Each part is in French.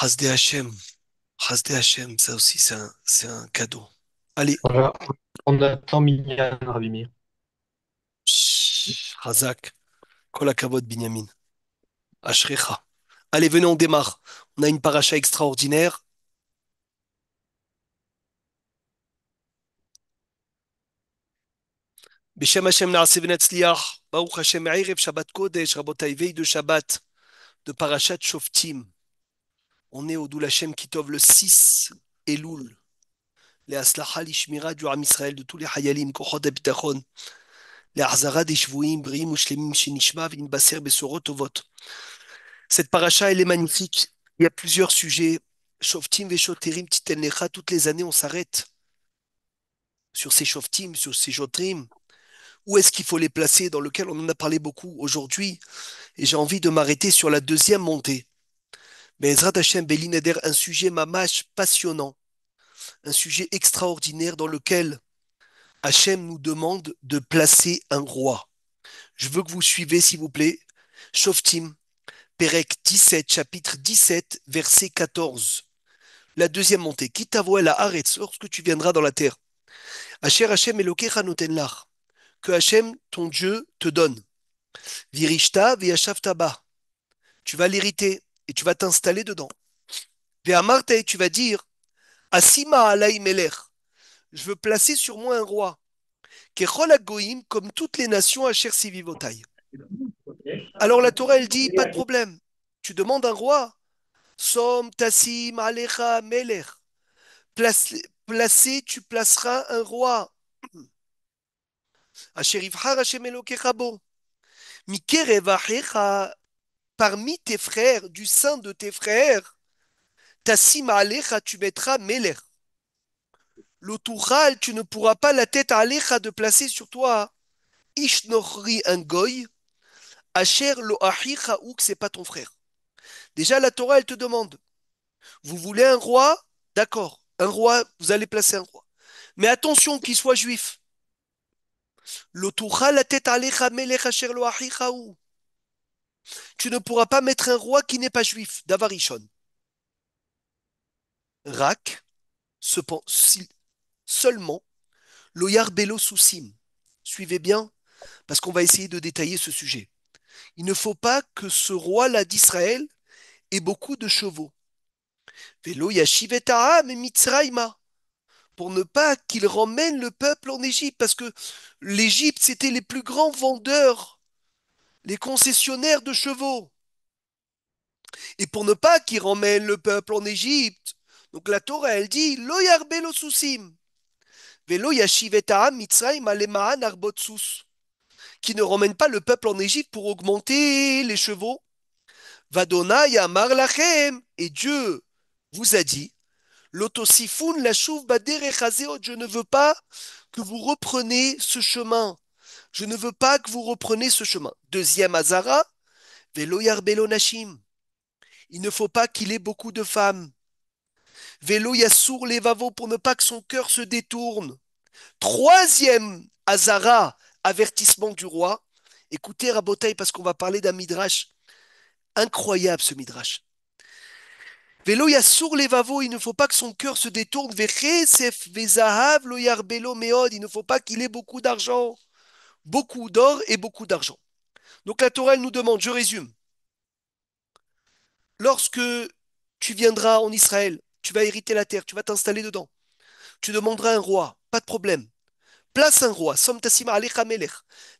Hasdé Hachem. Hasdé Hachem, ça aussi, c'est un cadeau. Allez, Voilà. On attend Minyan, Rabimir. Razak, Kol Hakavod Binyamin, Ashrecha. Allez, venez, on démarre. On a une paracha extraordinaire. Beshem Hashem Naaseh V'Netzliach, Baruch Hashem Erev Shabbat Kodesh, Rabotai, veille de Shabbat, de parachat Shoftim. On est au Doul Hashem Kitov le 6 Elul. Les Aslacha Lishmira du Ram Israël, de tous les Hayalim, Kochot HaBitachon, les Ahzara des Shvuim, Briim Ushlemim Shenishma, V'Inbaser Besorot Tovot. Cette paracha, elle est magnifique. Il y a plusieurs sujets. Shoftim Veshoterim Titen Lecha, toutes les années, on s'arrête sur ces Shoftim, sur ces Jotrim. Où est-ce qu'il faut les placer, dans lequel on en a parlé beaucoup aujourd'hui. Et j'ai envie de m'arrêter sur la deuxième montée. Mais Ezrat Hashem Belineder, un sujet mamash passionnant, un sujet extraordinaire dans lequel Hashem nous demande de placer un roi. Je veux que vous suivez, s'il vous plaît. Shoftim, Perek 17, chapitre 17, verset 14. La deuxième montée. Qui t'avoue la Haaretz, lorsque tu viendras dans la terre. Asher Hashem Elokecha noten lach. Que Hashem, ton Dieu, te donne. Virishta v'yashavta ba. Tu vas l'hériter et tu vas t'installer dedans. Ve'amarta, et tu vas dire, Asima alay melech. Je veux placer sur moi un roi. Kechol hagoyim, comme toutes les nations, Asher sivivotai. Alors la Torah, elle dit, pas de problème. Tu demandes un roi. Som tasim alecha melech. Placé, tu placeras un roi. Asher yivchar Hashem Elokecha bo. Mikerev achecha, parmi tes frères, du sein de tes frères, tasim alecha, tu mettras melech. L'otuchal, tu ne pourras pas la tête alecha de placer sur toi. Ishnochri, un goy. Asher lo achicha, ou que c'est pas ton frère. Déjà, la Torah, elle te demande, vous voulez un roi? D'accord. Un roi, vous allez placer un roi. Mais attention qu'il soit juif. L'otuchal, la tête alecha melech asher lo achicha, ou. Tu ne pourras pas mettre un roi qui n'est pas juif, Davarishon. Rak, seulement, Loyar Belo Soussim. Suivez bien, parce qu'on va essayer de détailler ce sujet. Il ne faut pas que ce roi-là d'Israël ait beaucoup de chevaux. Velo Yashivet mais Mitzraïma. Pour ne pas qu'il ramène le peuple en Égypte, parce que l'Égypte, c'était les plus grands vendeurs, les concessionnaires de chevaux. Et pour ne pas qu'il ramène le peuple en Égypte, donc la Torah, elle dit, Lo yarbelo susim, velo yashivet ha'am mitzrayim alemaan arbotsus, qui ne ramène pas le peuple en Égypte pour augmenter les chevaux. Vadona yamar lachem, et Dieu vous a dit, Lotosifun la chouv baderechazeot, je ne veux pas que vous repreniez ce chemin. Je ne veux pas que vous repreniez ce chemin. Deuxième Hazara, velo yarbelo nashim. Il ne faut pas qu'il ait beaucoup de femmes. Vélo Yassour Levavo pour ne pas que son cœur se détourne. Troisième Hazara, avertissement du roi. Écoutez Rabotaï parce qu'on va parler d'un midrash. Incroyable ce midrash. Vélo Yassour Levavo, il ne faut pas que son cœur se détourne. Vechesef Vezahav lo yarbelo meod, il ne faut pas qu'il ait beaucoup d'argent. Beaucoup d'or et beaucoup d'argent. Donc la Torah elle nous demande, je résume, lorsque tu viendras en Israël, tu vas hériter la terre, tu vas t'installer dedans. Tu demanderas un roi, pas de problème. Place un roi, Som Tassima Alecha Melech.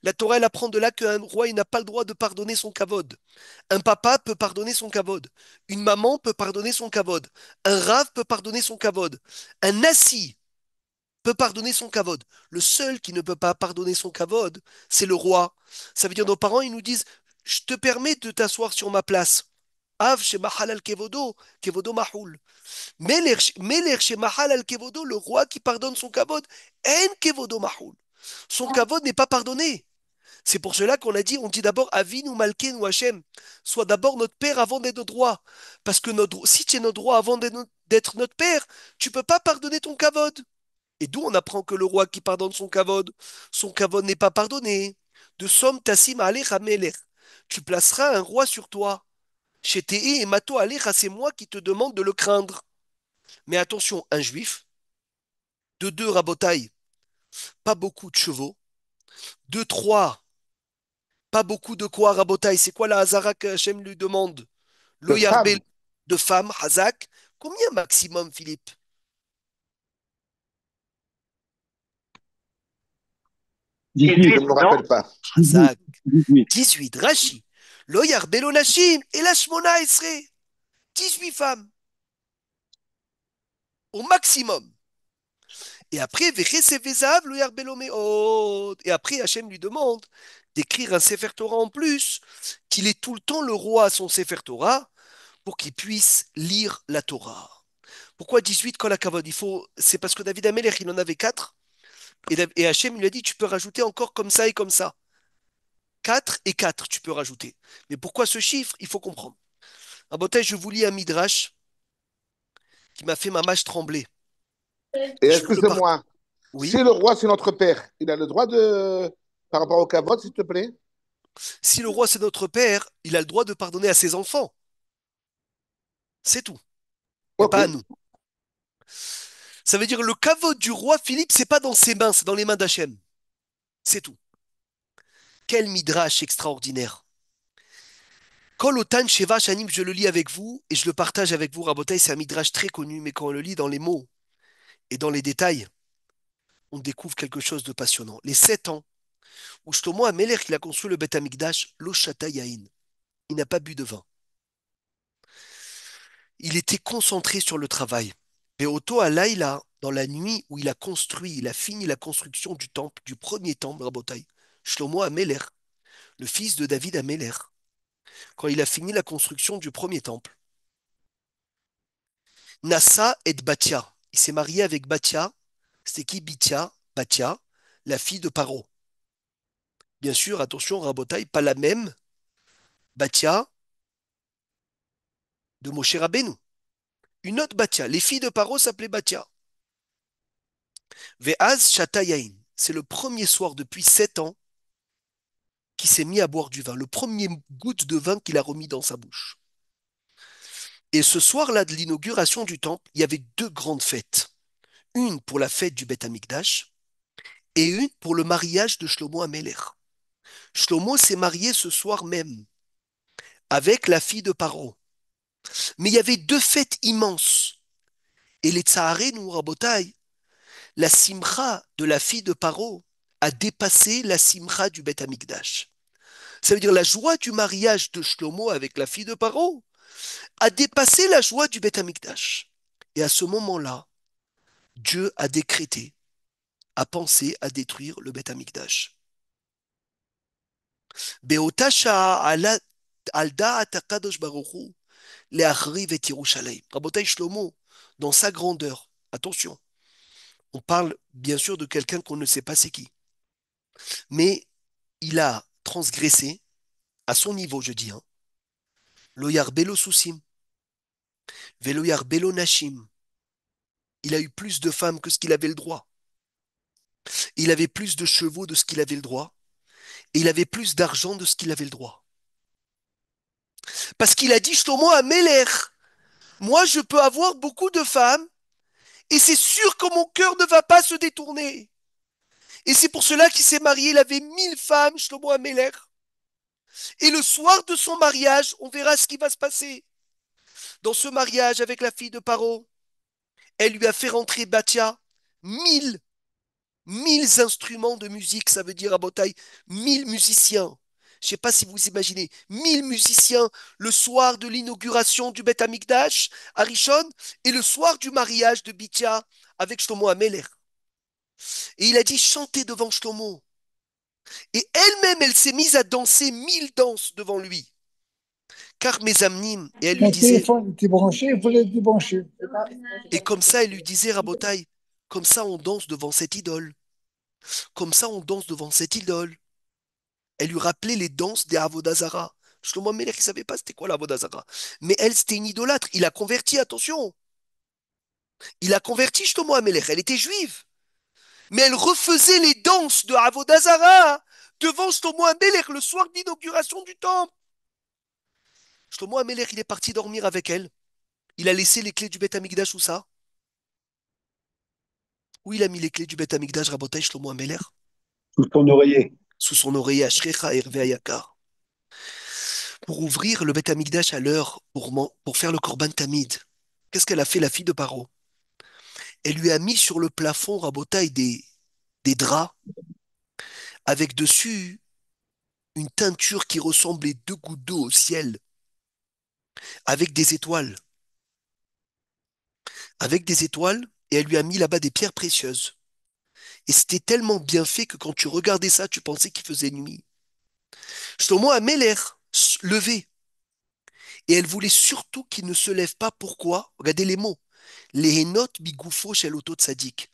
La Torah, elle apprend de là qu'un roi, il n'a pas le droit de pardonner son kavod. Un papa peut pardonner son kavod. Une maman peut pardonner son kavod. Un rave peut pardonner son kavod. Un nasi peut pardonner son kavod. Le seul qui ne peut pas pardonner son kavod, c'est le roi. Ça veut dire nos parents, ils nous disent, je te permets de t'asseoir sur ma place. Av chez Mahal al Kevodo, Kevodo Mahoul. Meler chez Mahal al Kevodo, le roi qui pardonne son kavod, en Kevodo Mahoul. Son kavod n'est pas pardonné. C'est pour cela qu'on a dit, on dit d'abord Avinu Malkeinu Hachem, soit d'abord notre père avant d'être notre roi. Parce que si tu es notre roi avant d'être notre père, tu peux pas pardonner ton kavod. Et d'où on apprend que le roi qui pardonne son kavod n'est pas pardonné. De Som Tassim Alecha Melech. Tu placeras un roi sur toi. Shete'e et Mato Alecha, c'est moi qui te demande de le craindre. Mais attention, un juif, de deux rabotailles, pas beaucoup de chevaux, de trois, pas beaucoup de quoi rabotailles. C'est quoi la Hazara que Hachem lui demande? De Lo yarbel femmes. de femmes, Hazak. Combien maximum, Philippe? 18, je 18, ne me non? rappelle pas. 18. Hazak. 18. 18. Rashi. Lo yarbelo nashim. Et la shmona esre. 18 femmes, au maximum. Et après, Vechesevezav, lo yarbelo meod. Et après, Hachem lui demande d'écrire un Sefer Torah en plus, qu'il ait tout le temps le roi à son Sefer Torah, pour qu'il puisse lire la Torah. Pourquoi 18 Kol HaKavod? C'est parce que David Ameler, il en avait 4. Et Hachem lui a dit, tu peux rajouter encore comme ça et comme ça. 4 et 4, tu peux rajouter. Mais pourquoi ce chiffre? Il faut comprendre. Un bottage, je vous lis un midrash qui m'a fait ma mâche trembler. Et Et je vous le partage. excusez-moi, si Oui. le roi c'est notre père, il a le droit de, par rapport au kavod, s'il te plaît? Si le roi c'est notre père, il a le droit de pardonner à ses enfants. C'est tout. Mais Ok. pas à nous. Ça veut dire le kavod du roi Philippe, c'est pas dans ses mains, c'est dans les mains d'Hachem. C'est tout. Quel midrash extraordinaire. Kol Otan Sheva Shanim, je le lis avec vous et je le partage avec vous, Rabotai, c'est un midrash très connu, mais quand on le lit dans les mots et dans les détails, on découvre quelque chose de passionnant. Les 7 ans où Shlomo Amelech il a construit le Beth Amikdash, lo shata yain. Il n'a pas bu de vin. Il était concentré sur le travail. Et Otto à Laïla, dans la nuit où il a construit, il a fini la construction du temple, du premier temple, Rabotai, Shlomo Amelech, le fils de David Amelech, quand il a fini la construction du premier temple, Nassa et Batia. Il s'est marié avec Batia. C'était qui Bitia? Batia, la fille de Paro. Bien sûr, attention, Rabotai, pas la même Batia de Moshe Rabbeinu. Une autre Batia. Les filles de Paro s'appelaient Batia. Ve'az Shatayain. C'est le premier soir depuis 7 ans qu'il s'est mis à boire du vin. Le premier goutte de vin qu'il a remis dans sa bouche. Et ce soir-là de l'inauguration du temple, il y avait deux grandes fêtes. Une pour la fête du Beth Amikdash et une pour le mariage de Shlomo Amelech. Shlomo s'est marié ce soir même avec la fille de Paro. Mais il y avait deux fêtes immenses. Et les Tsaharenu, Rabotai, la simcha de la fille de Paro a dépassé la simcha du Beth Amikdash. Ça veut dire la joie du mariage de Shlomo avec la fille de Paro a dépassé la joie du Beth Amikdash. Et à ce moment-là, Dieu a décrété, a pensé à détruire le Beth Amikdash. Be'ota sha'a al da'at HaKadosh Baruch Hu le'achriv et Yerushalayim. Rabotai Shlomo, dans sa grandeur, attention, on parle bien sûr de quelqu'un qu'on ne sait pas c'est qui, mais il a transgressé à son niveau, je dis, hein, lo yarbelo susim, velo yarbelo nashim. Il a eu plus de femmes que ce qu'il avait le droit. Il avait plus de chevaux de ce qu'il avait le droit. Et il avait plus d'argent de ce qu'il avait le droit. Parce qu'il a dit, Shlomo Amelech, moi je peux avoir beaucoup de femmes et c'est sûr que mon cœur ne va pas se détourner. Et c'est pour cela qu'il s'est marié. Il avait 1000 femmes, Shlomo Amelech. Et le soir de son mariage, on verra ce qui va se passer. Dans ce mariage avec la fille de Paro, elle lui a fait rentrer Batia, 1000 1000 instruments de musique, ça veut dire à Botaï, 1000 musiciens. Je ne sais pas si vous imaginez, 1000 musiciens le soir de l'inauguration du Beth Amikdash à Rishon et le soir du mariage de Bitia avec Shlomo Ameler. Et il a dit chantez devant Shlomo. Et elle-même, elle s'est mise à danser 1000 danses devant lui. Car mes amnim, et elle lui Mon disait, téléphone était branché, il fallait le débrancher. et comme ça, elle lui disait, Rabotaï, comme ça on danse devant cette idole. Comme ça on danse devant cette idole. Elle lui rappelait les danses des Avodazara. Shlomo Amelech, il ne savait pas c'était quoi l'Avodazara. Mais elle, c'était une idolâtre. Il a converti, attention. Il a converti Shlomo Amelech. Elle était juive. Mais elle refaisait les danses de Avodazara devant Shlomo Amelech le soir d'inauguration du temple. Shlomo Améler, il est parti dormir avec elle. Il a laissé les clés du Beth Amikdash, où ça? Où il a mis les clés du Beth Amikdash, Rabotai Shlomo Améler? Sous ton oreiller. Sous son oreiller, Ashrecha Hervé Ayakar. Pour ouvrir le Beth Amikdash à l'heure, pour faire le Korban Tamid. Qu'est-ce qu'elle a fait, la fille de Paro? Elle lui a mis sur le plafond, Rabotai, des draps, avec dessus une teinture qui ressemblait deux gouttes d'eau au ciel, avec des étoiles. Avec des étoiles, et elle lui a mis là-bas des pierres précieuses. Et c'était tellement bien fait que quand tu regardais ça, tu pensais qu'il faisait nuit. Shlomo Améler levé. Et elle voulait surtout qu'il ne se lève pas. Pourquoi? Regardez les mots. Les Henot bigoufo chez l'auto tzaddik.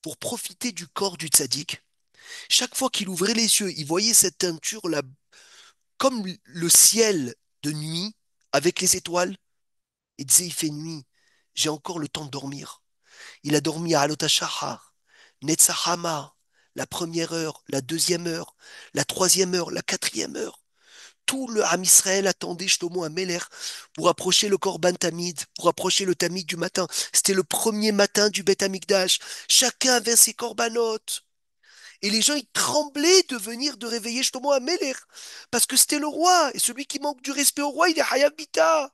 Pour profiter du corps du tzaddik. Chaque fois qu'il ouvrait les yeux, il voyait cette teinture là, comme le ciel de nuit, avec les étoiles. Il disait, il fait nuit. J'ai encore le temps de dormir. Il a dormi à Alotashahar, Netzahama, la première heure, la deuxième heure, la troisième heure, la quatrième heure. Tout le Ham Israël attendait Shlomo Améler pour approcher le Korban Tamid, pour approcher le Tamid du matin. C'était le premier matin du Beth Amikdash. Chacun avait ses corbanotes. Et les gens, ils tremblaient de réveiller Shlomo Améler. Parce que c'était le roi. Et celui qui manque du respect au roi, il est Hayab Bita.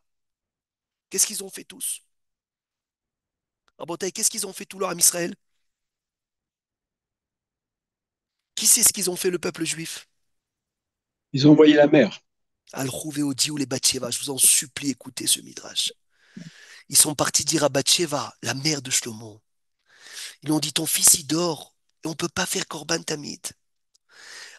Qu'est-ce qu'ils ont fait tous? Rabotai, qu'est-ce qu'ils ont fait tout leur Ham Israël? Qui sait ce qu'ils ont fait, le peuple juif? Ils ont envoyé la mer. Al-Rouvé ou les Bathsheba, je vous en supplie, écoutez ce midrash. Ils sont partis dire à Bathsheba, la mère de Shlomo. Ils lui ont dit, ton fils, il dort, et on ne peut pas faire Korban Tamid.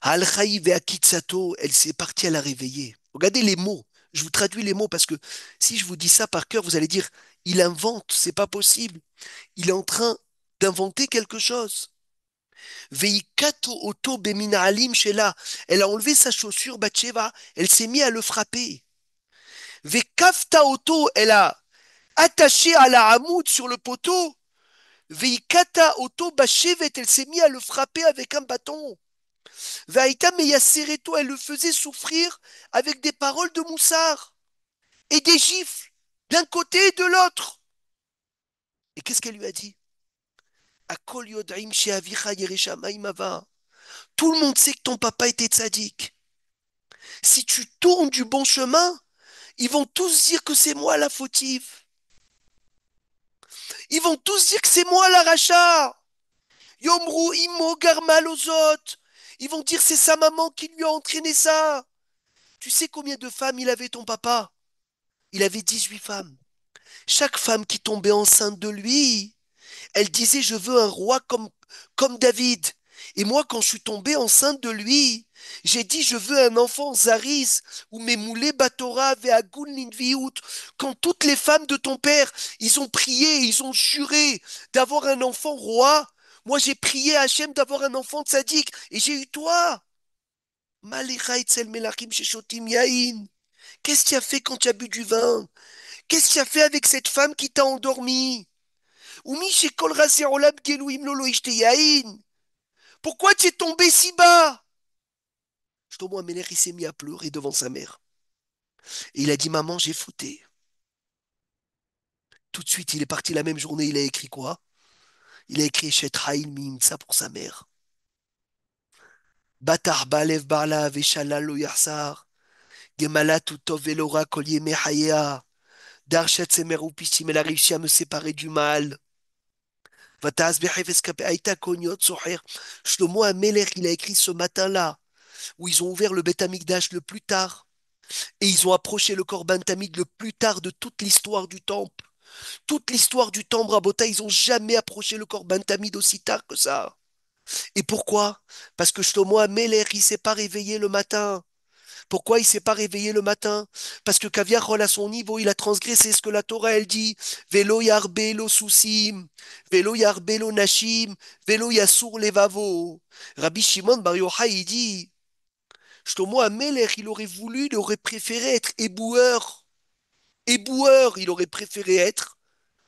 Al-Khaïv et Akitsato, elle s'est partie à la réveiller. Regardez les mots. Je vous traduis les mots parce que si je vous dis ça par cœur, vous allez dire, il invente, c'est pas possible. Il est en train d'inventer quelque chose. Veikato Oto Bemina Alim Shela. Elle a enlevé sa chaussure, Bathsheba. Elle s'est mise à le frapper. Vekafta Oto, elle a attaché à la hamoud sur le poteau. Veikata Oto Bashevet, elle s'est mise à le frapper avec un bâton. Vaïta Meyasereto, elle le faisait souffrir avec des paroles de moussard et des gifles d'un côté et de l'autre. Et qu'est-ce qu'elle lui a dit? Akol Yodaim Sheavicha Yereshamayim Ava. Tout le monde sait que ton papa était tzaddik. Si tu tournes du bon chemin, ils vont tous dire que c'est moi la fautive. Ils vont tous dire que c'est moi la racha. Yomru Imo Garmalozot. Ils vont dire c'est sa maman qui lui a entraîné ça. Tu sais combien de femmes il avait ton papa? Il avait 18 femmes. Chaque femme qui tombait enceinte de lui, elle disait je veux un roi comme David. Et moi, quand je suis tombée enceinte de lui, j'ai dit je veux un enfant Zaris ou Memoulé Batora Veagun Linviout. Quand toutes les femmes de ton père, ils ont prié, ils ont juré d'avoir un enfant roi, moi j'ai prié à Hachem d'avoir un enfant tzaddik et j'ai eu toi. Malecha Etzel Melachim Sheshotim Yain. Qu'est-ce que tu as fait quand tu as bu du vin? Qu'est-ce que tu as fait avec cette femme qui t'a endormi? Pourquoi tu es tombé si bas? Shlomo Améler, il s'est mis à pleurer devant sa mère. Et il a dit, maman, j'ai fouté. Tout de suite, il est parti la même journée, il a écrit quoi? Il a écrit Shet Haïl ça pour sa mère. Batar Balev Barla Veshalal Lo Yarsar. Gemala Tutov Velora Kolye Mehaya. Darshat Semeru Pishtim, elle a réussi à me séparer du mal. Shlomo Améler, il a écrit ce matin-là, où ils ont ouvert le Beth Amikdash le plus tard, et ils ont approché le Korban Tamid le plus tard de toute l'histoire du temple. Toute l'histoire du temple, Rabota, ils n'ont jamais approché le Korban Tamid aussi tard que ça. Et pourquoi? Parce que Shlomo Améler, il s'est pas réveillé le matin. Pourquoi il s'est pas réveillé le matin? Parce que Kaviarol à son niveau, il a transgressé ce que la Torah elle dit. Velo yarbelo sousim, velo yarbelo nashim, velo yasur levavo. Rabbi Shimon Bar Yochai il dit, Shlomo Améler, il aurait préféré être éboueur. Éboueur, il aurait préféré être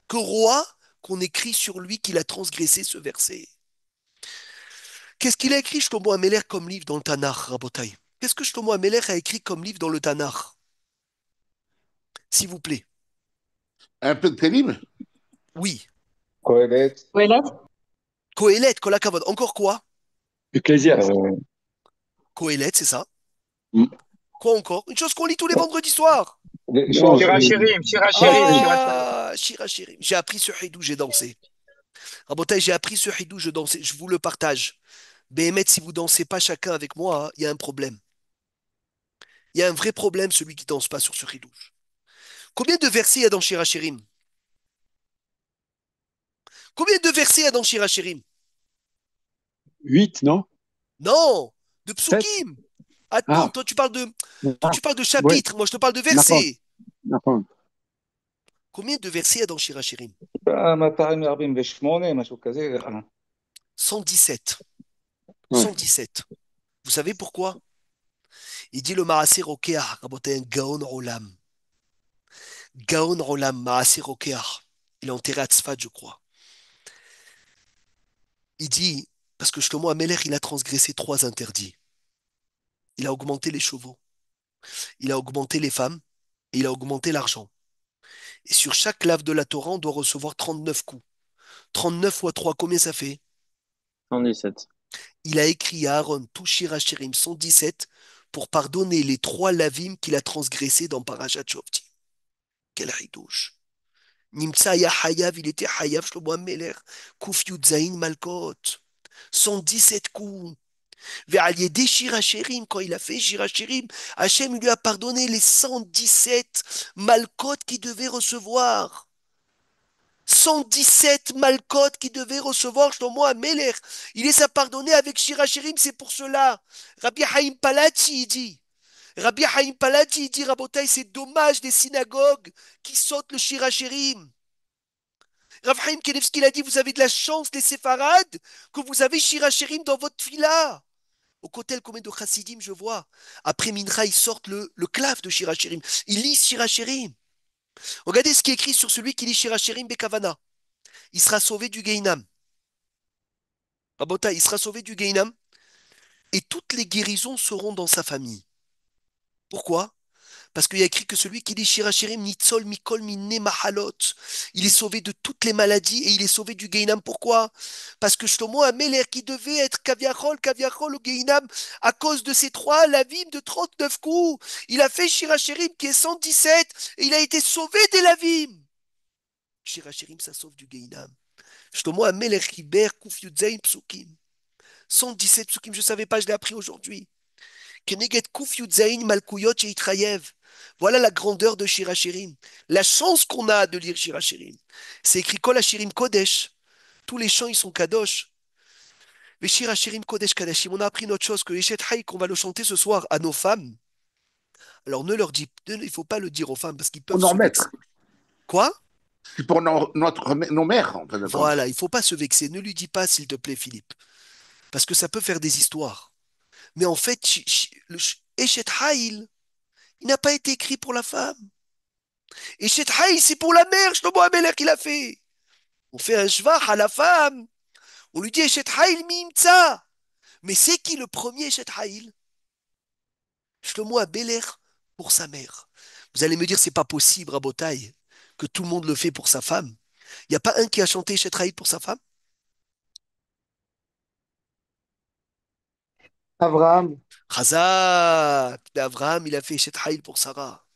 que roi qu'on écrit sur lui qu'il a transgressé ce verset. Qu'est-ce qu'il a écrit Shlomo Améler comme livre dans le Tanakh, Rabotai? Qu'est-ce que Shlomo Améler a écrit comme livre dans le Tanakh? S'il vous plaît. Un peu de Télim? Oui. Kohelet, Kohelet, Kolakavod. Encore quoi? Ecclésiaste. Kohelet, c'est ça. Mm. Quoi encore? Une chose qu'on lit tous les vendredis soirs. Non, Shirachirim, Shirachirim, Shirachirim. Ah, Shirachirim. J'ai appris ce hidou, j'ai dansé. Rabotai, j'ai appris ce hidou, je dansais. Je vous le partage. Béhémet, si vous dansez pas chacun avec moi, il y a un problème. Il y a un vrai problème, celui qui danse pas sur ce hidou. Combien de versets il y a dans Shirachirim? Combien de versets il y a dans Shirachirim? 8, non? Non, de 7? psukim. Attends, Ah, toi tu parles de ouais, chapitres, moi je te parle de נכון, versets. נכון. Combien de versets il y a dans Shirachirim? 248, משהו כזה. 117. Ouais. 117. Vous savez pourquoi? Il dit le Maaseh Rokeach, Rabotai, un Gaon Olam. Gaon Olam, Maaseh Rokeach. Il est enterré à Tzfat, je crois. Il dit, parce que Shlomo Amelech, il a transgressé 3 interdits. Il a augmenté les chevaux, il a augmenté les femmes, et il a augmenté l'argent. Et sur chaque lave de la Torah, on doit recevoir 39 coups. 39 fois 3, combien ça fait? 117. Il a écrit à Aaron, Tushir Hashirim 117, pour pardonner les 3 lavim qu'il a transgressés dans Parashat Shoftim. Quel ridouche. Nimtsa ya Hayav, il était Hayav, Shlomo Amelech, Kuf Yudzaïn Malkot. 117 coups. Ve'al Shirachirim, quand il a fait Shirachirim, Hachem lui a pardonné les 117 Malkot qu'il devait recevoir. 117 Malkot qu'il devait recevoir, Shlomo Amelech. Il les a pardonnés avec Shirachirim, c'est pour cela. Rabbi Haïm Palachi, il dit. Rabbi Haïm Palachi, il dit, Rabotai, c'est dommage des synagogues qui sautent le Shirachirim. Rav Haïm Kenevski il a dit, vous avez de la chance, les séfarades, que vous avez Shirachirim dans votre fila. Au Kotel, combien de chassidim je vois? Après Mincha, ils sortent le clav de Shirachirim. Ils lisent Shirachirim. Regardez ce qui est écrit sur celui qui lit Shirachirim Bekavana. Il sera sauvé du Geinam. Rabota, il sera sauvé du Geinam et toutes les guérisons seront dans sa famille. Pourquoi? Parce qu'il y a écrit que celui qui lit Shirachirim Nitzol Mikol Minne Mahalot, il est sauvé de toutes les maladies et il est sauvé du Geinam. Pourquoi? Parce que Shlomo Amelech, qui devait être Kaviachol au Geinam, à cause de ces 3 lavim de 39 coups, il a fait Shirachirim qui est 117 et il a été sauvé des lavim. Shirachirim, ça sauve du Geinam. Shlomo Amelech Hiber Kuf Yudzain Psukim. 117 psukim, je ne savais pas, je l'ai appris aujourd'hui. Keneget Kuf Yudzain Malkuyot Sheitrayev. Voilà la grandeur de Shirachirim. La chance qu'on a de lire Shirachirim. C'est écrit Kol Hashirim Kodesh. Tous les chants, ils sont Kadosh. Mais Shirachirim Kodesh Kadashim. On a appris une autre chose, que les Shethaï, qu'on va le chanter ce soir à nos femmes. Alors ne leur dis, il ne faut pas le dire aux femmes parce qu'ils Pour peuvent nos se vexer. maîtres. Quoi? C'est pour nos mères, en fin de compte. Voilà, il ne faut pas se vexer. Ne lui dis pas, s'il te plaît, Philippe. Parce que ça peut faire des histoires. Mais en fait, le Eshet Haïl, il n'a pas été écrit pour la femme. Eshet Haïl, c'est pour la mère, Shlomo Amelech qui l'a fait. On fait un shvach à la femme. On lui dit Eshet Haïl mimtza. Mais c'est qui le premier Eshet Haïl? Shlomo Amelech pour sa mère. Vous allez me dire, c'est pas possible, Rabotai, que tout le monde le fait pour sa femme. Il n'y a pas un qui a chanté Eshet Haïl pour sa femme? Abraham, Chazak. Abraham, il a fait Eshet Haïl pour Sarah.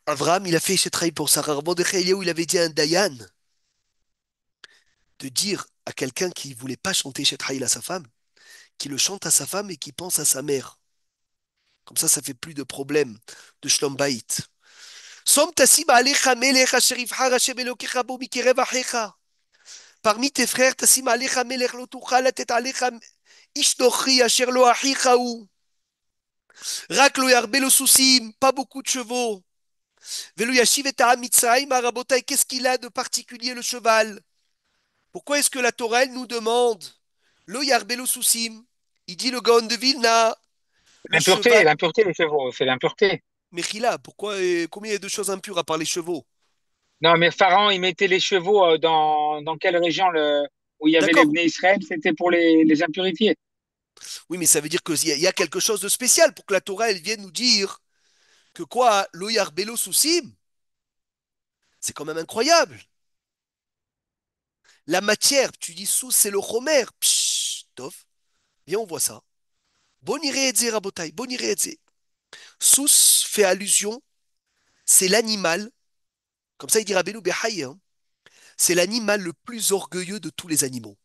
Abraham, il a fait Eshet Haïl pour Sarah. Mordechai Eliyahu, il avait dit à un Dayan de dire à quelqu'un qui voulait pas chanter Eshet Haïl à sa femme, qui le chante à sa femme et qui pense à sa mère. Comme ça fait plus de problèmes de Shlom Bayit. Som tasim alecha melech asher yivhar Hashem Elokecha bo mikerev achecha. Parmi tes frères, tasim alecha melech lo tuchal latet alecha ish nochi asher lo achicha hu. Rak lo yarbe lo susim, pas beaucoup de chevaux. Velo yashiv et ha'am Mitzrayim, Rabotai, qu'est-ce qu'il a de particulier le cheval? Pourquoi est-ce que la Torah elle nous demande lo yarbe lo susim? Il dit le Gaon de Vilna, le l'impureté, cheval. l'impureté des chevaux, c'est l'impureté. Mechila, pourquoi, combien il y a de choses impures à part les chevaux? Non, mais Pharaon, il mettait les chevaux dans quelle région où il y avait les D'accord. Bnei Israël, c'était pour les impurifier. Oui, mais ça veut dire qu'il y a quelque chose de spécial pour que la Torah, elle vienne nous dire que quoi, lo yarbelo susim? C'est quand même incroyable. La matière, tu dis sous, c'est le chomer. Psh, tof. Viens, on voit ça. Boniré etze, rabotai, boniré etze. Sous fait allusion, c'est l'animal, comme ça il dit Rabbeinu Behaye, hein, c'est l'animal le plus orgueilleux de tous les animaux.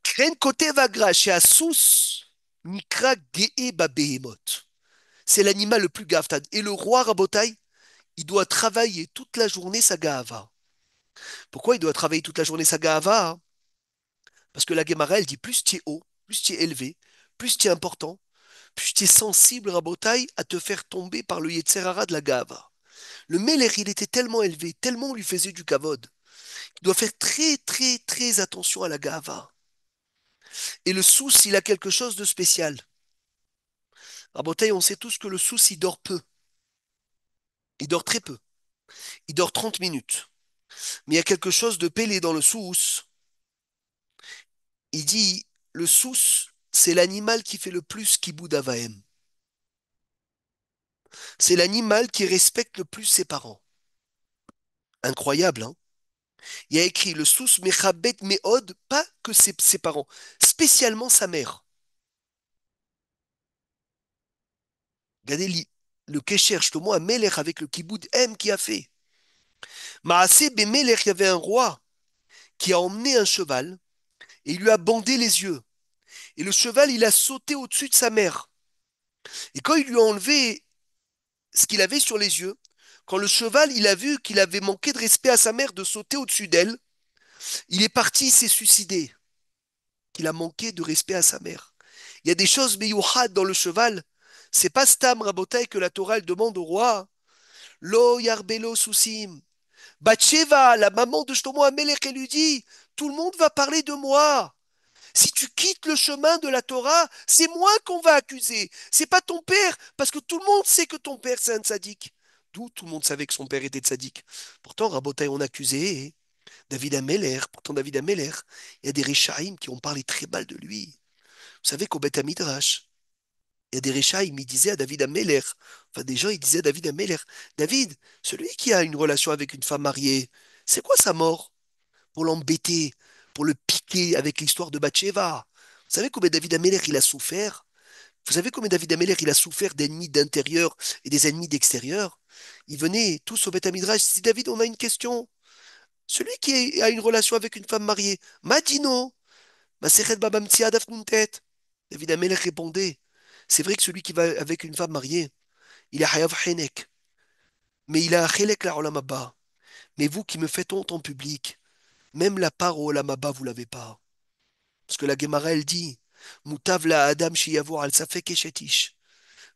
Kren kote vagra chez Assous, Nikra Gee Babehemot. C'est l'animal le plus gaftad. Et le roi Rabotai, il doit travailler toute la journée sa gahava. Pourquoi il doit travailler toute la journée sa gahava, hein? Parce que la Gemara, elle dit plus tu es haut, plus tu es élevé, plus tu es important, plus tu es sensible, Rabotai, à te faire tomber par le Yetzerara de la gahava. Le Meler, il était tellement élevé, tellement on lui faisait du kavod. Il doit faire très, très, très attention à la gahava. Et le sous, il a quelque chose de spécial. Rabotai, on sait tous que le sous, il dort peu. Il dort très peu. Il dort 30 minutes. Mais il y a quelque chose de pélé dans le sous. Il dit, le sous, c'est l'animal qui fait le plus kibboud avahem. C'est l'animal qui respecte le plus ses parents. Incroyable, hein? Il y a écrit le sous mechabet meod, pas que ses parents, spécialement sa mère. Regardez le Kesher Shlomo à Melech avec le Kibboud M qui a fait. Maasé Bemelech, il y avait un roi qui a emmené un cheval et il lui a bandé les yeux. Et le cheval, il a sauté au-dessus de sa mère. Et quand il lui a enlevé ce qu'il avait sur les yeux, quand le cheval, il a vu qu'il avait manqué de respect à sa mère de sauter au-dessus d'elle, il est parti, il s'est suicidé. Qu'il a manqué de respect à sa mère. Il y a des choses meyouhad dans le cheval. C'est pas Stam Rabotai que la Torah elle demande au roi. Lo yarbelo sousim. Bathsheba, la maman de Shlomo Amelech, elle lui dit, tout le monde va parler de moi. Si tu quittes le chemin de la Torah, c'est moi qu'on va accuser. C'est pas ton père, parce que tout le monde sait que ton père c'est un tzaddik. D'où tout le monde savait que son père était tzaddik. Pourtant, Rabotai, on accusait David Ameller. Pourtant, David Ameller, il y a des Réchaïm qui ont parlé très mal de lui. Vous savez qu'au Beth Midrash, il y a des Réchaïm, ils disaient à David Ameller, enfin des gens, ils disaient à David Ameller, David, celui qui a une relation avec une femme mariée, c'est quoi sa mort? Pour l'embêter, pour le piquer avec l'histoire de Bathsheba. Vous savez combien David Ameller il a souffert? Vous savez combien David Ameller il a souffert d'ennemis d'intérieur et des ennemis d'extérieur? Ils venaient tous au Beth Midrash, ils disaient, David, on a une question. Celui qui a une relation avec une femme mariée, Madino, Masechet Baba Mtsia Daf Nuntet. David Ameller répondait, c'est vrai que celui qui va avec une femme mariée, il a Hayav Henek, mais il a un Chelek la Olam Haba. Mais vous qui me faites honte en public, même la part au Olam Haba, vous l'avez pas. Parce que la Gemara, elle dit, Mutav la Adam Shiyavor al Safek Eshetish.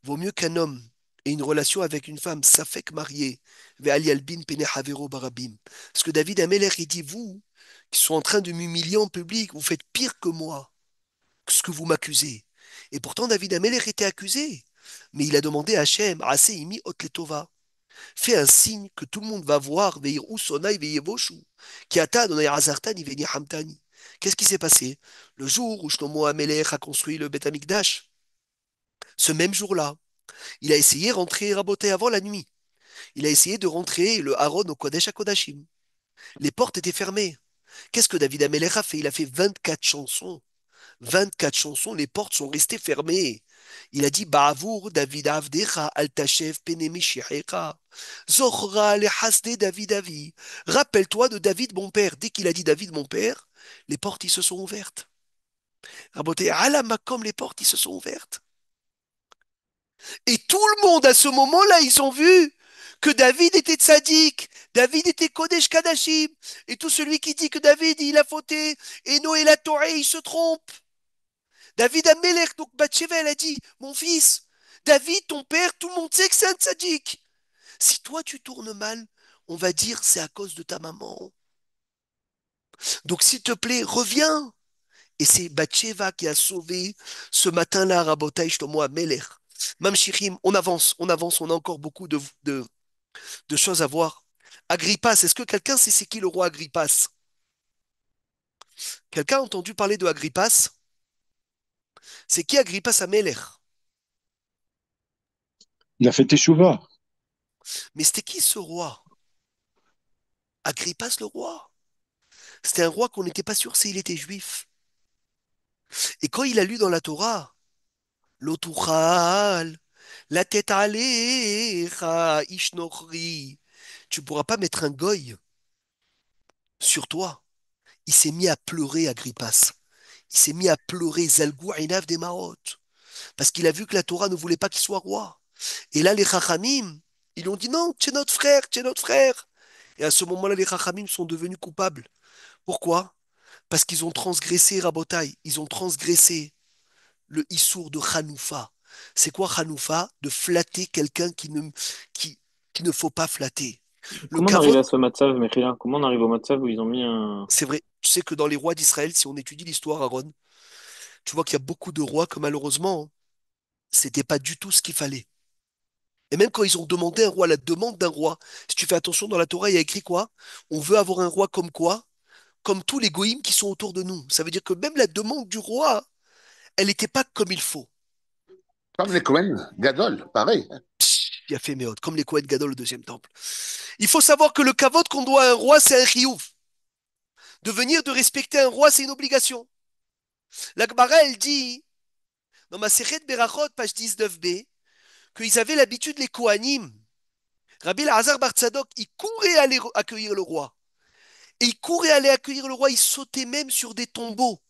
Vaut mieux qu'un homme ait une relation avec une femme Safek mariée, Ve'ali albin pene Havero barabim. Parce que David Ameller, il dit, vous, qui sont en train de m'humilier en public, vous faites pire que moi, que ce que vous m'accusez. Et pourtant, David Ameller était accusé. Mais il a demandé à Hachem, Aseimi Otletova, fais un signe que tout le monde va voir, Veir Usonai Veiyevoshu, qui ata Adonai Azartani Veni Hamtani. Qu'est-ce qui s'est passé? Le jour où Shlomo Ameler a construit le Beth Amikdash, ce même jour-là, il a essayé de rentrer raboter avant la nuit. Il a essayé de rentrer le Haron au Kodesh HaKodashim. Les portes étaient fermées. Qu'est-ce que David Ameler a fait? Il a fait 24 chansons. 24 chansons, les portes sont restées fermées. Il a dit Ba'avour David Avdecha al tashev pene mishichecha. Zochra le hasde David Avi. Rappelle-toi de David mon père. Dès qu'il a dit David mon père, les portes ils se sont ouvertes. Raboté à la Makom, les portes ils se sont ouvertes. Et tout le monde à ce moment-là, ils ont vu que David était tzaddik, David était Kodesh Kadashim, et tout celui qui dit que David il a fauté, et Noé la Torah, il se trompe. David Amelech, donc Bathsheba, elle a dit, mon fils, David, ton père, tout le monde sait que c'est un tzaddik. Si toi tu tournes mal, on va dire c'est à cause de ta maman. Donc s'il te plaît, reviens. Et c'est Bathsheba qui a sauvé ce matin-là Rabotai Shlomo Amelech. Mamshirim, on avance, on a encore beaucoup de choses à voir. Agrippas, est-ce que quelqu'un sait c'est qui le roi Agrippas? Quelqu'un a entendu parler de Agrippas? C'est qui Agrippas Amelech? Il a fait Teshuvah. Mais c'était qui ce roi? Agrippas le roi. C'était un roi qu'on n'était pas sûr s'il était juif. Et quand il a lu dans la Torah, Lotuchal, la tête alecha, ishnochri, tu pourras pas mettre un goy sur toi. Il s'est mis à pleurer, Agrippas. Il s'est mis à pleurer, Zalgou Einav des Maot, parce qu'il a vu que la Torah ne voulait pas qu'il soit roi. Et là, les Chachamim, ils ont dit non, tu es notre frère, tu es notre frère. Et à ce moment-là, les Chachamim sont devenus coupables. Pourquoi? Parce qu'ils ont transgressé Rabotai, ils ont transgressé le Issour de Hanoufa. C'est quoi Hanoufa? De flatter quelqu'un qui, qui ne faut pas flatter. Le Comment on arrive kavod, à ce matzav, Mechila? Comment on arrive au matzav où ils ont mis un... c'est vrai. Tu sais que dans les rois d'Israël, si on étudie l'histoire, Aaron, tu vois qu'il y a beaucoup de rois que malheureusement, c'était pas du tout ce qu'il fallait. Et même quand ils ont demandé un roi, la demande d'un roi, si tu fais attention dans la Torah, il y a écrit quoi? On veut avoir un roi comme quoi? Comme tous les goïms qui sont autour de nous. Ça veut dire que même la demande du roi, elle n'était pas comme il faut. Comme les Cohen, Gadol, pareil. Il a fait Méod, comme les Kohen Gadol au deuxième temple. Il faut savoir que le kavod qu'on doit à un roi, c'est un chiyuv. De venir de respecter un roi, c'est une obligation. La Gemara, elle dit, dans ma Sechet Berachot, page 19b, qu'ils avaient l'habitude, les Kohanim, Rabbi Lazar Bar Tzadok, il courait aller accueillir le roi. Et il courait aller accueillir le roi, il sautait même sur des tombeaux,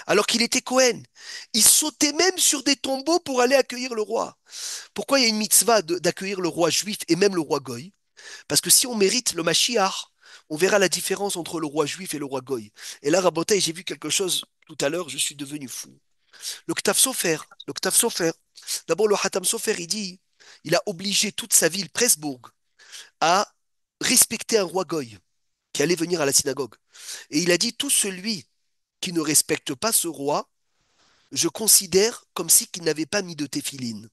alors qu'il était Cohen. Il sautait même sur des tombeaux pour aller accueillir le roi. Pourquoi il y a une mitzvah d'accueillir le roi juif et même le roi goy? Parce que si on mérite le Mashiach, on verra la différence entre le roi juif et le roi goy. Et là, Rabotai, j'ai vu quelque chose tout à l'heure, je suis devenu fou. Le Ktav Sofer, d'abord le Hatam Sofer, il dit, il a obligé toute sa ville, Presbourg, à respecter un roi goy qui allait venir à la synagogue. Et il a dit, tout celui qui ne respecte pas ce roi, je considère comme si qu'il n'avait pas mis de téphiline.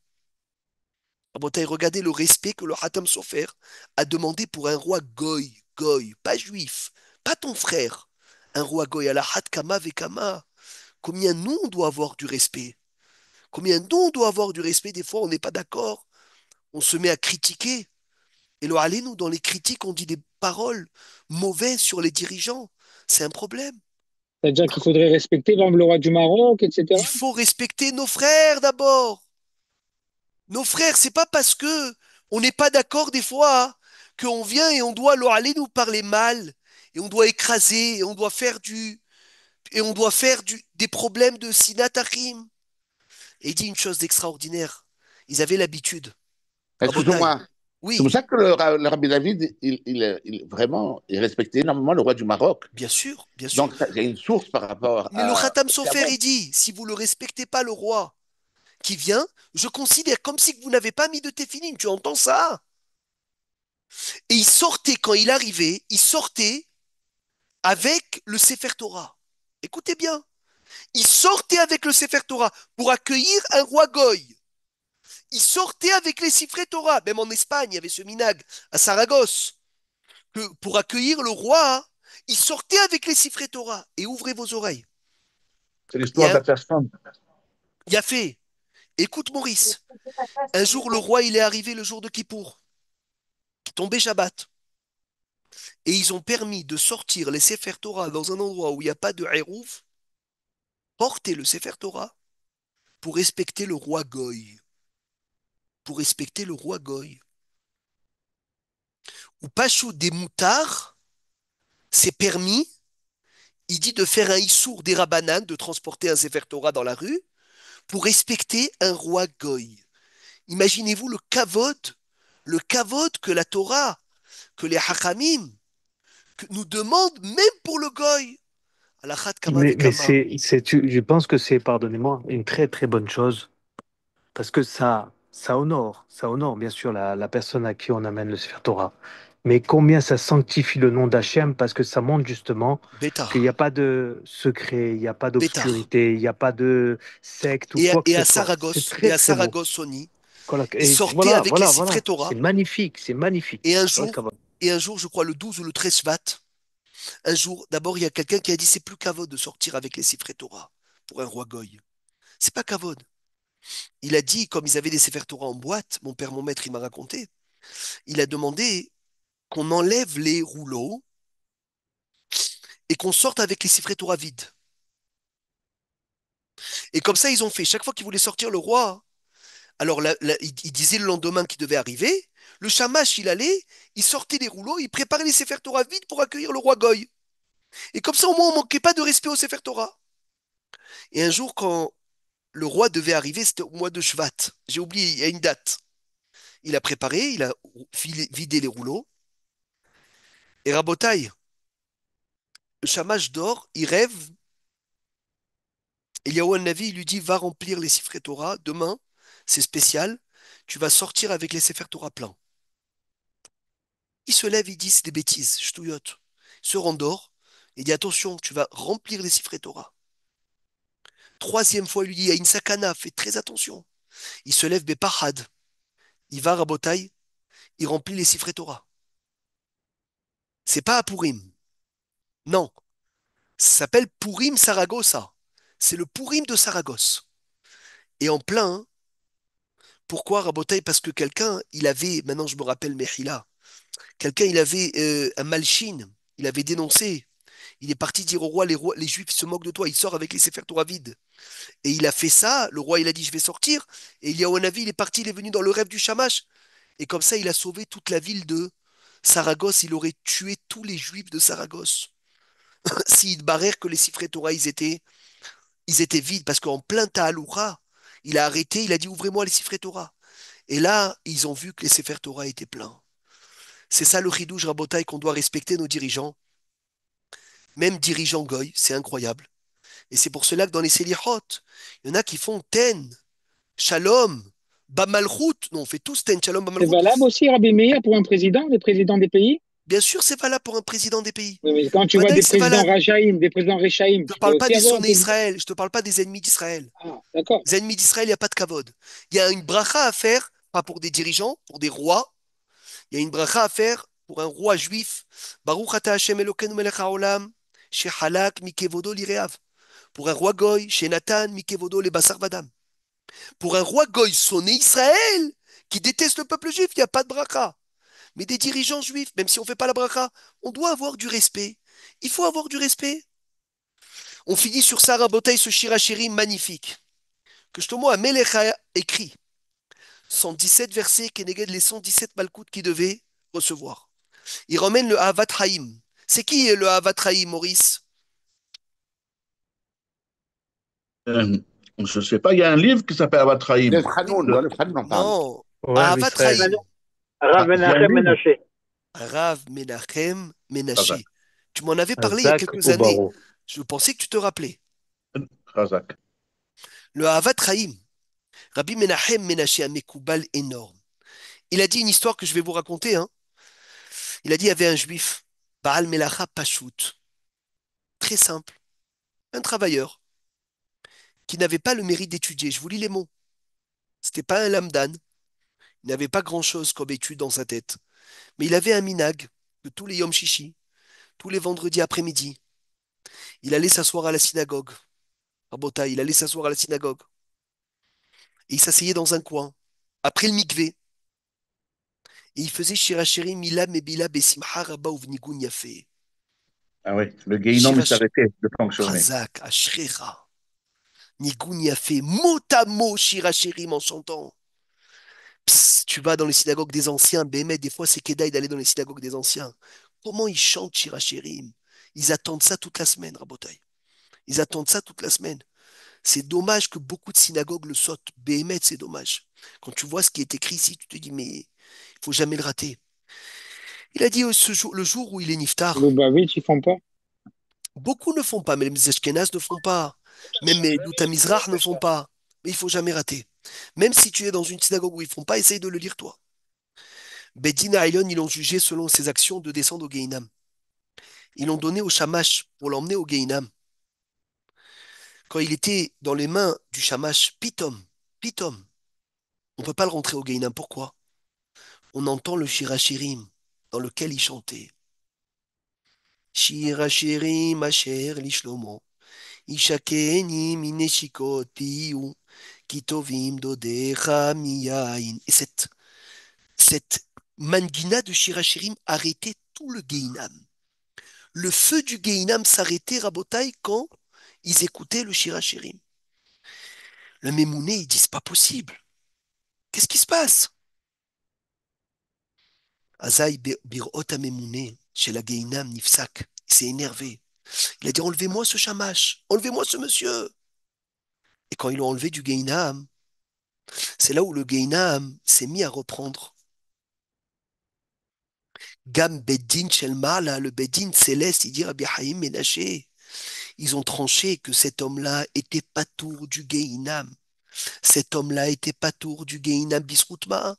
Rabotai, regardez le respect que le Hatam Sofer a demandé pour un roi goy, goy, pas juif, pas ton frère. Un roi goy à la Hatkama Vekama. Combien nous on doit avoir du respect? Combien nous on doit avoir du respect? Des fois on n'est pas d'accord, on se met à critiquer. Et le nous dans les critiques, on dit des paroles mauvaises sur les dirigeants. C'est un problème. C'est-à-dire qu'il faudrait respecter, par exemple, le roi du Maroc, etc. Il faut respecter nos frères d'abord. Nos frères, c'est pas parce que on n'est pas d'accord des fois hein, qu'on vient et on doit leur aller nous parler mal et on doit écraser et on doit faire des problèmes de sinatachim. Et il dit une chose d'extraordinaire. Ils avaient l'habitude. Rabotai. Excuse-moi. C'est Oui, pour ça que le Rabbi David, vraiment, il respectait énormément le roi du Maroc. bien sûr, bien sûr. Donc, il y a une source par rapport Mais le Khatam au Sofer, Kavod. il dit, si vous ne le respectez pas le roi qui vient, je considère comme si vous n'avez pas mis de téfilim. Tu entends ça? Et il sortait, quand il arrivait, il sortait avec le Sefer Torah. Écoutez bien. Il sortait avec le Sefer Torah pour accueillir un roi goy. Il sortait avec les Sifrei Torah. Même en Espagne, il y avait ce minag à Saragosse. Que pour accueillir le roi, il sortait avec les Sifrei Torah. Et ouvrez vos oreilles. C'est Il y l'histoire de a, la personne. il y a fait. Écoute Maurice. Un jour, le roi, il est arrivé le jour de Kippour, qui tombait Shabbat. Et ils ont permis de sortir les Sefer Torah dans un endroit où il n'y a pas de Hérouf, porter le Sefer Torah pour respecter le roi Goy. Pour respecter le roi Goy. Ou Pachou des moutards, c'est permis, il dit de faire un issour des Rabbanan, de transporter un Sefer Torah dans la rue, pour respecter un roi Goy. Imaginez-vous le kavod que la Torah, que les Hachamim, que nous demandent même pour le Goy. Alachat kama Mais vekama. je pense que c'est, pardonnez-moi, une très très bonne chose parce que ça honore bien sûr la personne à qui on amène le Sefer Torah. Mais combien ça sanctifie le nom d'Hachem parce que ça montre justement qu'il n'y Bétar. a pas de secret, il n'y a pas Bétar. d'obscurité, il n'y a pas de secte ou quoi que Et ce à soit. C'est Saragosse, et très à très beau. Saragosse, Sony, Voilà. il Et sortait voilà, avec les voilà, Sifrei voilà. C'est Torah, magnifique, c'est magnifique. et Voilà, ça va. un jour, je crois, le 12 ou le 13 Shvat, un jour, d'abord, il y a quelqu'un qui a dit c'est plus kavod de sortir avec les Sifrei Torah pour un roi Goy. C'est pas kavod. Il a dit, comme ils avaient des Sefer Torah en boîte, mon père, mon maître, il m'a raconté, il a demandé qu'on enlève les rouleaux et qu'on sorte avec les Sifrei Torah vides. Et comme ça, ils ont fait. Chaque fois qu'ils voulaient sortir le roi, alors il disait le lendemain qu'il devait arriver. Le Shamash, il allait, il sortait les rouleaux, il préparait les Sefer Torah vides pour accueillir le roi Goy. Et comme ça, au moins, on manquait pas de respect au Sefer Torah. Et un jour, quand le roi devait arriver, c'était au mois de Shvat. J'ai oublié, il y a une date. Il a préparé, il a vidé les rouleaux. Et Rabotaï, le Shamash dort, il rêve. Eliyahu Navi, il lui dit, va remplir les Sefer Torah. Demain, c'est spécial. Tu vas sortir avec les Sefer Torah pleins. Il se lève, il dit, c'est des bêtises, ch'touillotte. Il se rendort. Il dit, attention, tu vas remplir les Sefer Torah. Troisième fois, il lui dit, il y a une sakana, fais très attention. Il se lève, Bepahad. Il va à Rabotaï, il remplit les Sefer Torah. C'est pas à Purim. Non. Ça s'appelle Purim Saragossa. C'est le Purim de Saragosse. Et en plein, hein, pourquoi Rabotaï? Parce que quelqu'un, il avait, maintenant je me rappelle Mechila, quelqu'un, il avait un malchine, il avait dénoncé. Il est parti dire au roi, les Juifs se moquent de toi, il sort avec les Sefer Torah vides. Et il a fait ça, le roi, il a dit, je vais sortir. Et il y a un avis, il est parti, il est venu dans le rêve du Shamash. Et comme ça, il a sauvé toute la ville de Saragosse, il aurait tué tous les Juifs de Saragosse. S'il barrèrent que les Sefer Torah, ils étaient vides, parce qu'en plein Ta'aloura, il a arrêté, il a dit, ouvrez-moi les Sefer Torah. Et là, ils ont vu que les Sefer Torah étaient pleins. C'est ça le chidouj rabotai qu'on doit respecter nos dirigeants. Même dirigeants goy, c'est incroyable. Et c'est pour cela que dans les Selichot, il y en a qui font Ten, Shalom, Bamalchut. Non, on fait tous Ten, Shalom, C'est Bamalchut. valable aussi, Rabbi Meir, pour un président, les présidents des pays? Bien sûr, c'est valable pour un président des pays. Oui, mais quand tu vois Vadaï, des c'est présidents valable. Rajaïm, des présidents Réchaïm, Je ne tu peux parle pas aussi des avoir un sonnés président. Israël, je ne te parle pas des ennemis d'Israël. Ah, d'accord. Les ennemis d'Israël, il n'y a pas de kavod. Il y a une bracha à faire, pas pour des dirigeants, pour des rois. Il y a une bracha à faire pour un roi juif. Baruch ata Hashem Elokeinu melech haolam, shehalak mikevodo lireav. Pour un roi goy, chez Nathan, mikevodo le basar vadam. Pour un roi goy sonné Israël, qui déteste le peuple juif, il n'y a pas de bracha. Mais des dirigeants juifs, même si on ne fait pas la bracha, on doit avoir du respect. Il faut avoir du respect. On finit sur Sarah Botay, ce shirachiri magnifique, que Shlomo Amelech a écrit. 117 versets, Keneged les 117 malkoutes qu'il devait recevoir. Il ramène le Ahavat Haïm. C'est qui le Ahavat Haïm, Maurice? Euh, je ne sais pas, il y a un livre qui s'appelle Abatraïm. Le Khanoun, dans le Khanoun, on parle. Non, Ouais, Ahavat l'Israël. Haïm. Rav Ah, il y a un Menachem livre. Menaché. Rav Menachem Razak. Menaché. Tu m'en avais parlé il y a Azak quelques ou années. Baro. Je pensais que tu te rappelais. Razak. Le Ahavat Haïm. Rabbi Menachem Menaché, un Mekoubal énorme. Il a dit une histoire que je vais vous raconter. Hein. Il a dit il y avait un juif, Baal Melacha Pachout, très simple, un travailleur, qui n'avait pas le mérite d'étudier. Je vous lis les mots. C'était pas un lamdan. Il n'avait pas grand-chose comme étude dans sa tête. Mais il avait un minag de tous les Yom Shishi, tous les vendredis après-midi. Il allait s'asseoir à la synagogue. Rabota, il allait s'asseoir à la synagogue. Et il s'asseyait dans un coin, après le mikvé. Et il faisait Shirachiri Mila Mebila Besimha Rabba Uvnigun Yafe. Ah oui, le Guéhinom, il Shirash s'arrêtait de fonctionner. Chazak, Ashrera. Nigun Yafe, mot à mot Shirachirim en chantant. Psst, tu vas dans les synagogues des anciens, Bémet, des fois c'est Kedaï d'aller dans les synagogues des anciens. Comment ils chantent Shirachirim? Ils attendent ça toute la semaine, Rabotai. Ils attendent ça toute la semaine. C'est dommage que beaucoup de synagogues le sautent. Béhémet, c'est dommage. Quand tu vois ce qui est écrit ici, tu te dis, mais il faut jamais le rater. Il a dit le jour où il est niftar, Lubavitch, ils font pas. beaucoup ne font pas, même les Ashkénazes ne font pas, même les Douta Mizrach ne font pas. Mais il faut jamais rater. Même si tu es dans une synagogue où ils font pas, essaye de le lire toi. Bedin Aïlon, ils l'ont jugé selon ses actions de descendre au Gehinam. Ils l'ont donné au Shamash pour l'emmener au Gehinam. Quand il était dans les mains du Shamash, Pitom, on ne peut pas le rentrer au Gehinam. Pourquoi? On entend le Shirachirim dans lequel il chantait. Shirachirim asher lishlomo, ishakeni mineshikot piyu, kitovim dodecha miyain. Et cette manguina de Shirachirim arrêtait tout le Gehinam. Le feu du Gehinam s'arrêtait, Rabotai, quand ils écoutaient le Shirachirim. Le Mémouné, il dit, c'est pas possible. Qu'est-ce qui se passe? Azaï birot Mémouné, chez la Gehinam Nifsak, il s'est énervé. Il a dit, enlevez-moi ce shamash, enlevez-moi ce monsieur. Et quand ils l'ont enlevé du Gehinam, c'est là où le Gehinam s'est mis à reprendre. Gam Beddin Shelmala, le Beddin céleste, il dit Rabbi Haïm Ménaché. Ils ont tranché que cet homme-là était patour du Gehinam. Cet homme-là était patour du Gehinam Bisroutma.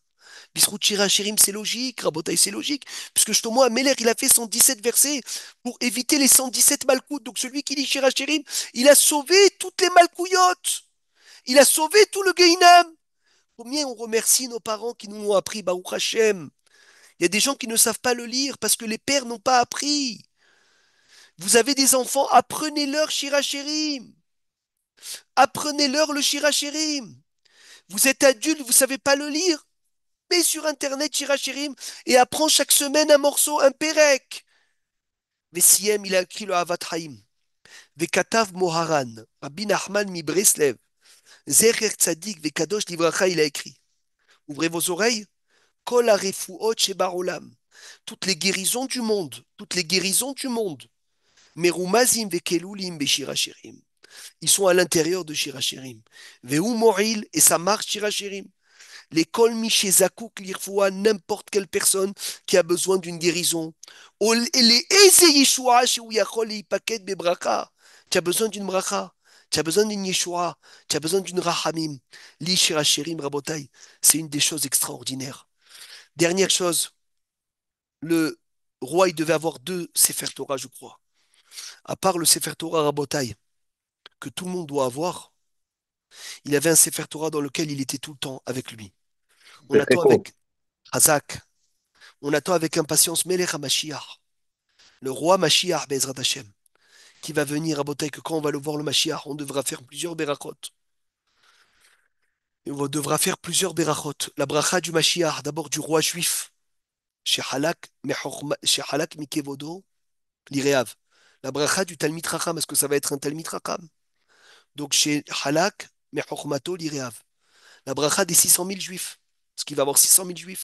Bisrout Shirachirim, c'est logique. Rabotai, c'est logique. Puisque justement, Améler, il a fait 117 versets pour éviter les 117 malkoutes. Donc celui qui lit Shirachirim, il a sauvé toutes les malkouyotes. Il a sauvé tout le Gehinam. Combien on remercie nos parents qui nous ont appris Baruch Hashem. Il y a des gens qui ne savent pas le lire parce que les pères n'ont pas appris. Vous avez des enfants, apprenez-leur Shirachirim. Apprenez-leur le Shirachirim. Vous êtes adulte, vous ne savez pas le lire. Mets sur Internet Shirachirim et apprends chaque semaine un morceau, un pérec. Vessiem, il a écrit le Havat Haïm. Vekatav Moharan, Rabbi Nachman mi Breslev. Zecher Tzadik Vekadosh Livracha, il a écrit. Ouvrez vos oreilles. Kol Arefuot Shebarolam. Toutes les guérisons du monde, toutes les guérisons du monde. Merumazim Vekelulim Beshirachirim. Ils sont à l'intérieur de Shirachirim. Veu Moril, et ça marche Shirachirim. Les Kol Mishezakouk Lirfoua, n'importe quelle personne qui a besoin d'une guérison. Les Eze Yeshua, Sheyachol Ipaket Bebracha. Tu as besoin d'une bracha. Tu as besoin d'une Yeshua. Tu as besoin d'une Rahamim. Li Shirachirim Rabotai. C'est une des choses extraordinaires. Dernière chose, le roi, il devait avoir deux Sefer Torah, je crois. À part le Sefer Torah Rabotai, que tout le monde doit avoir, il avait un Sefer Torah dans lequel il était tout le temps avec lui. On C'est très attend court. avec Hazak, on attend avec impatience Melech HaMashiach, le roi Mashiach Bezrat Hashem, qui va venir à Botaï, que quand on va le voir le Mashiach, on devra faire plusieurs berachot. Et on devra faire plusieurs berachot. La bracha du Mashiach, d'abord du roi juif, Shehalak Mikevodo, l'Ireav. La bracha du Talmid Chacham, est-ce que ça va être un Talmid Chacham? Donc chez Halak, Mechormato, l'Ireav. La bracha des 600 000 juifs, parce qu'il va y avoir 600 000 juifs.